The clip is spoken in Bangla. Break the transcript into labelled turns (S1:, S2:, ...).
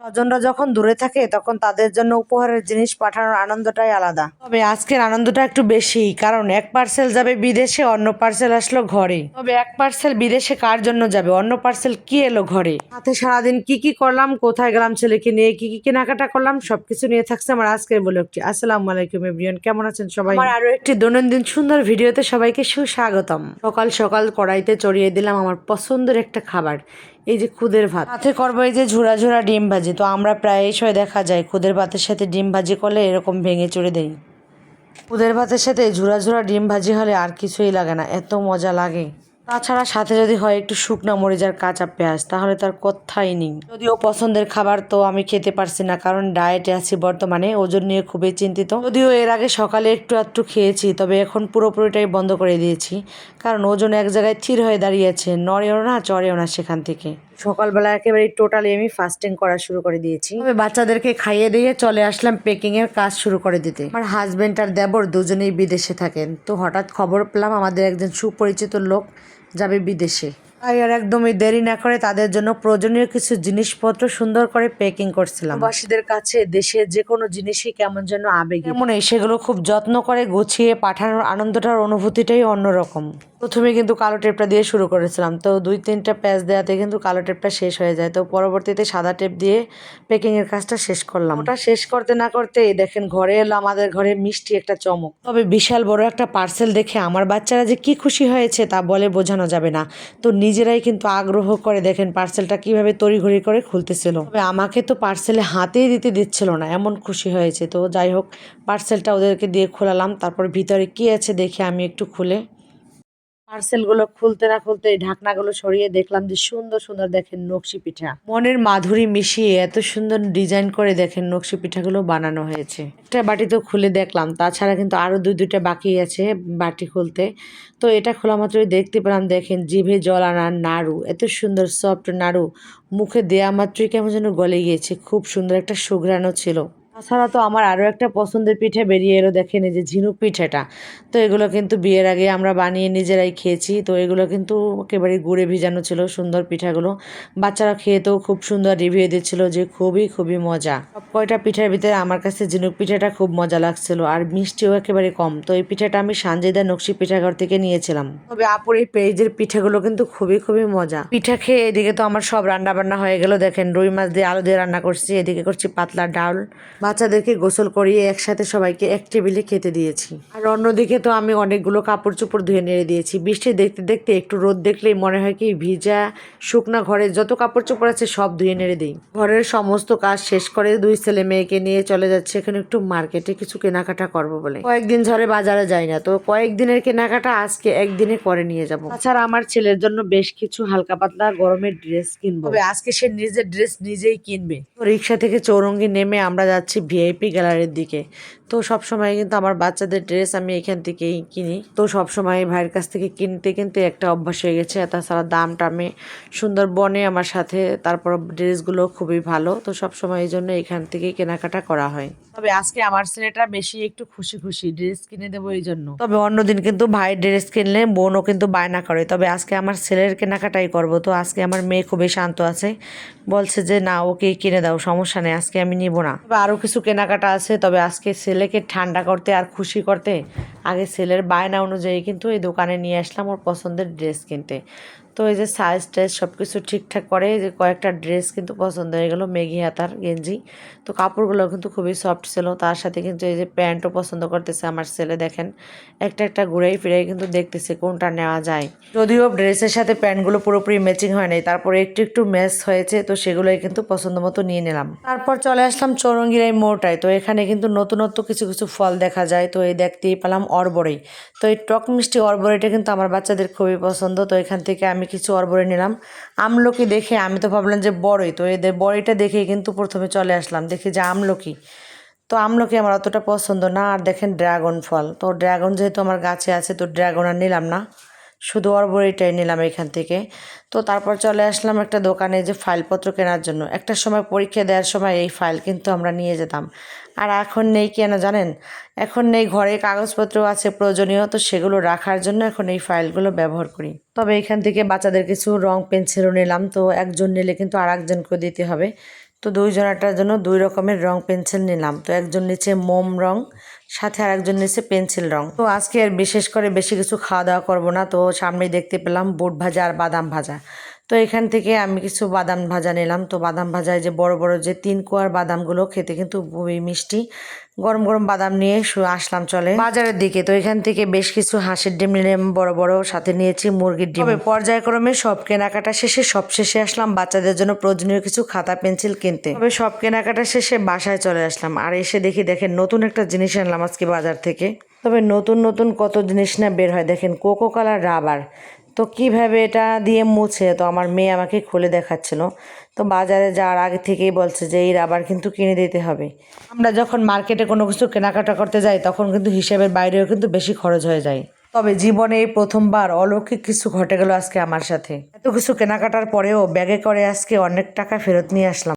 S1: স্বজনরা যখন দূরে থাকে তখন তাদের জন্য উপহারের জিনিস পাঠানোর আনন্দটাই আলাদা। তবে আজকের আনন্দটা একটু বেশি, কারণ এক পার্সেল যাবে বিদেশে, অন্য পার্সেল আসলো ঘরে। তবে এক পার্সেল বিদেশে কার জন্য যাবে, অন্য পার্সেল কি এলো ঘরে, হাতে সারাদিন কি কি করলাম, কোথায় গেলাম ছেলেকে নিয়ে, কি কি কেনাকাটা করলাম, সবকিছু নিয়ে থাকছে আমার আজকের ব্লগটি। আসসালামু আলাইকুম এভরিওয়ান, কেমন আছেন সবাই? আমার আরো একটি দৈনন্দিন সুন্দর ভিডিওতে সবাইকে সুস্বাগতম। সকাল সকাল কড়াইতে চড়িয়ে দিলাম আমার পছন্দের একটা খাবার, এই যে খুদের ভাত। সাথে করবো এই যে ঝুরা ঝুরা ডিম ভাজি। তো আমরা প্রায়শই দেখা যায় খুদের ভাতের সাথে ডিম ভাজি করলে এরকম ভেঙে চড়ে দেই। খুদের ভাতের সাথে ঝুরা ঝুরা ডিম ভাজি হলে আর কিছুই লাগে না, এত মজা লাগে। তাছাড়া সাথে যদি হয় একটু শুকনা মরিচ আর কাঁচা পেঁয়াজ, তাহলে তার কথাই নেই। যদিও পছন্দের খাবার তো আমি খেতে পারছি না, কারণ ডায়েটে আছি বর্তমানে, ওজন নিয়ে খুবই চিন্তিত। যদিও এর আগে সকালে একটু একটু খেয়েছি, তবে এখন পুরোপুরিটাই বন্ধ করে দিয়েছি, কারণ ওজন এক জায়গায় স্থির হয়ে দাঁড়িয়েছে, নড়েও না চড়েও না সেখান থেকে। সকালবেলা একেবারে টোটালি আমি ফাস্টিং করা শুরু করে দিয়েছি। তবে বাচ্চাদেরকে খাইয়ে দিয়ে চলে আসলাম পেকিং এর কাজ শুরু করে দিতে। আমার হাজবেন্ড আর দেবর দুজনেই বিদেশে থাকেন, তো হঠাৎ খবর পেলাম আমাদের একজন সুপরিচিত লোক যাবে বিদেশে। তাই আর একদমই দেরি না করে তাদের জন্য প্রয়োজনীয় কিছু জিনিসপত্র সুন্দর করে প্যাকিং করছিলাম। প্রবাসীদের কাছে দেশের যে কোনো জিনিসই কেমন যেন আবেগী, মনে সেগুলো খুব যত্ন করে গুছিয়ে পাঠানোর আনন্দটার অনুভূতিটাই অন্যরকম। প্রথমে কিন্তু কালো টেপটা দিয়ে শুরু করেছিলাম, তো 2-3টা প্যাচ দেওয়াতে কিন্তু কালো টেপটা শেষ হয়ে যায়, তো পরবর্তীতে সাদা টেপ দিয়ে প্যাকিং এর কাজটা শেষ করলাম। ওটা শেষ করতে না করতে দেখেন ঘরে এলো আমাদের ঘরে মিষ্টি একটা চমক। তবে বিশাল বড় একটা পার্সেল দেখে আমার বাচ্চারা যে কি খুশি হয়েছে তা বলে বোঝানো যাবে না। তো নিজেরাই কিন্তু আগ্রহ করে দেখেন পার্সেলটা কিভাবে তড়িঘড়ি করে খুলতেছিল। তবে আমাকে তো পার্সেলে হাতেই দিতে দিচ্ছিল না, এমন খুশি হয়েছে। তো যাই হোক, পার্সেলটা ওদেরকে দিয়ে খোলালাম, তারপর ভিতরে কি আছে দেখে আমি একটু খুলে পার্সেলগুলো খুলতে না খুলতে ঢাকনাগুলো সরিয়ে দেখলাম যে সুন্দর সুন্দর দেখেন নকশি পিঠা, মনের মাধুরী মিশিয়ে এত সুন্দর ডিজাইন করে দেখেন নকশি পিঠাগুলো বানানো হয়েছে। একটা বাটি তো খুলে দেখলাম, তাছাড়া কিন্তু আরো দুইটা বাকি আছে বাটি খুলতে। তো এটা খোলা মাত্রই দেখতে পেলাম দেখেন জিভে জল আনার নাড়ু, এত সুন্দর সফট নাড়ু, মুখে দেয়া মাত্রই কেমন যেন গলে গিয়েছে, খুব সুন্দর একটা সুঘ্রাণও ছিল। তাছাড়া তো আমার আরও একটা পছন্দের পিঠে বেরিয়ে এলো, দেখেন এই যে ঝিনুক পিঠাটা। তো এগুলো কিন্তু বিয়ের আগে আমরা বানিয়ে নিজেরাই খেয়েছি। তো এগুলো কিন্তু একেবারে গুড়ে ভিজানো ছিল সুন্দর পিঠাগুলো। বাচ্চারা খেয়েতেও খুব সুন্দর রিভিউ দিচ্ছিল যে খুবই খুবই মজা। সব কয়টা পিঠার ভিতরে আমার কাছে ঝিনুক পিঠাটা খুব মজা লাগছিল, আর মিষ্টিও একেবারে কম। তো এই পিঠাটা আমি সানজিদা নকশি পিঠাঘর থেকে নিয়েছিলাম। তবে আপুর এই পেঁয়াজের পিঠাগুলো কিন্তু খুবই খুবই মজা। পিঠা খেয়ে এদিকে তো আমার সব রান্না বান্না হয়ে গেল, দেখেন রুই মাছ দিয়ে আলু দিয়ে রান্না করছি, এদিকে করছি পাতলা ডাল। বাচ্চাদেরকে গোসল করিয়ে একসাথে সবাইকে এক টেবিলে খেতে দিয়েছি। আর অন্যদিকে তো আমি অনেকগুলো কাপড় চোপড় ধুয়ে নেড়ে দিয়েছি। বৃষ্টি দেখতে দেখতে একটু রোদ দেখলেই মনে হয় কি ভিজা শুকনা ঘরে যত কাপড় চোপড় আছে সব ধুয়ে নেড়ে দিই। ঘরের সমস্ত কাজ শেষ করে দুই ছেলে মেয়েকে নিয়ে চলে যাচ্ছে এখানে একটু মার্কেটে কিছু কেনাকাটা করবো বলে। কয়েকদিন ধরে বাজারে যাই না, তো কয়েকদিনের কেনাকাটা আজকে একদিনে করে নিয়ে যাব। তাছাড়া আমার ছেলের জন্য বেশ কিছু হালকা পাতলা গরমের ড্রেস কিনবো, তবে আজকে সে নিজের ড্রেস নিজেই কিনবে। তো রিক্সা থেকে চৌরঙ্গি নেমে আমরা যাচ্ছি ভিআইপি গ্যালারির দিকে। তো সবসময় কিন্তু আমার বাচ্চাদের ড্রেস আমি এখান থেকেই কিনি। তো সবসময় ভাইয়ের কাছ থেকে কিনতে কিনতে একটা অভ্যাস হয়ে গেছে। তাছাড়া দাম টামে সুন্দরবনে আমার সাথে, তারপর ড্রেসগুলো খুবই ভালো। তো সবসময় এই জন্য এখান থেকেই কেনাকাটা করা হয়। তবে আজকে আমার ছেলেটা বেশি একটু খুশি খুশি ড্রেস কিনে দেবো এই জন্য। তবে অন্যদিন কিন্তু ভাইয়ের ড্রেস কিনলে বোনও কিন্তু বায়না করে, তবে আজকে আমার ছেলের কেনাকাটাই করব। তো আজকে আমার মেয়ে খুবই শান্ত আছে, বলছে যে না ওকে কিনে দাও, সমস্যা নেই, আজকে আমি নিব না। তবে আরও কিছু কেনাকাটা আছে, তবে আজকে ছেলেকে ঠান্ডা করতে আর খুশি করতে আগে ছেলের বায়না অনুযায়ী কিন্তু এই দোকানে নিয়ে আসলাম ওর পছন্দের ড্রেস কিনতে। তো এই যে সাইজ টাইজ সব কিছু ঠিকঠাক করে যে কয়েকটা ড্রেস কিন্তু পছন্দ হয়ে গেলো, মেঘি হাতার গেঞ্জি। তো কাপড়গুলো কিন্তু খুবই সফট ছিল, তার সাথে কিন্তু এই যে প্যান্টও পছন্দ করতেছে আমার ছেলে। দেখেন একটা একটা ঘুরাই ফিরাই কিন্তু দেখতেছে কোনটা নেওয়া যায়। যদিও ড্রেসের সাথে প্যান্টগুলো পুরোপুরি ম্যাচিং হয় নাই, তারপরে একটু একটু ম্যাচ হয়েছে, তো সেগুলোই কিন্তু পছন্দ মতো নিয়ে নিলাম। তারপর চলে আসলাম চৌরঙ্গির এই মোড়টায়। তো এখানে কিন্তু নতুনত্ব কিছু কিছু ফল দেখা যায়, তো এই দেখতেই পেলাম অরবড়ই। তো এই টক মিষ্টি অরবড়িটা কিন্তু আমার বাচ্চাদের খুবই পছন্দ। তো এখান থেকে আমি কিছু অরবড়ি নিলাম। আমলকি দেখে আমি তো ভাবলাম যে বড়ই, তো এদের বড়িটা দেখেই কিন্তু প্রথমে চলে আসলাম, দেখি যে আমলকি। তো আমলকি আমার অতটা পছন্দ না। আর দেখেন ড্রাগন ফল, তো ড্রাগন যেহেতু আমার গাছে আছে, তো ড্রাগন আর নিলাম না, শুধু অরবড়িটাই নিলাম এখান থেকে। তো তারপর চলে আসলাম একটা দোকানে যে ফাইলপত্র কেনার জন্য। একটা সময় পরীক্ষা দেওয়ার সময় এই ফাইল কিন্তু আমরা নিয়ে যেতাম, আর এখন নেই কেন জানেন? এখন নেই, ঘরে কাগজপত্র আছে প্রয়োজনীয়, তো সেগুলো রাখার জন্য এখন এই ফাইলগুলো ব্যবহার করি। তবে এখান থেকে বাচ্চাদের কিছু রং পেন্সিলও নিলাম, তো একজন নিলে কিন্তু আর একজনকে দিতে হবে। তো দুইজনাটার জন্য দুই রকমের রং পেন্সিল নিলাম। তো একজন নিচে মোম রং, সাথে আর একজন নিচে পেন্সিল রং। তো আজকে আর বিশেষ করে বেশি কিছু খাওয়া দাওয়া করবো না। তো সামনেই দেখতে পেলাম বুট ভাজা আর বাদাম ভাজা। তো এখান থেকে আমি কিছু বাদাম ভাজা নিলাম। তো বাদাম ভাজায় যে বড় বড় যে 3 কোয়ার বাদামগুলো খেতে কিন্তু খুবই মিষ্টি। গরম গরম বাদাম নিয়ে আসলাম চলে বাজারের দিকে। তো এখান থেকে বেশ কিছু হাঁসের ডিম নিলাম বড় বড়, সাথে নিয়েছি মুরগির ডিম। তবে পর্যায়ক্রমে সব কেনাকাটা শেষে সবশেষে আসলাম বাচ্চাদের জন্য প্রয়োজনীয় কিছু খাতা পেন্সিল কিনতে। তবে সব কেনাকাটা শেষে বাসায় চলে আসলাম। আর এসে দেখেন নতুন একটা জিনিস আনলাম আজকে বাজার থেকে। তবে নতুন নতুন কত জিনিস না বের হয়। দেখেন কোকো কালার রাবার। তো কিভাবে এটা দিয়ে মুছে, তো আমার মেয়ে আমাকে খুলে দেখাচ্ছিল। তো বাজারে যাওয়ার আগে থেকেই বলছে যে এই রাবার কিন্তু কিনে দিতে হবে। আমরা যখন মার্কেটে কোনো কিছু কেনাকাটা করতে যাই তখন কিন্তু হিসেবের বাইরেও কিন্তু বেশি খরচ হয়ে যায়। তবে জীবনে এই প্রথমবার অলৌকিক কিছু ঘটে গেল আজকে আমার সাথে। এত কিছু কেনাকাটার পরেও ব্যাগে করে আজকে অনেক টাকা ফেরত নিয়ে আসলাম।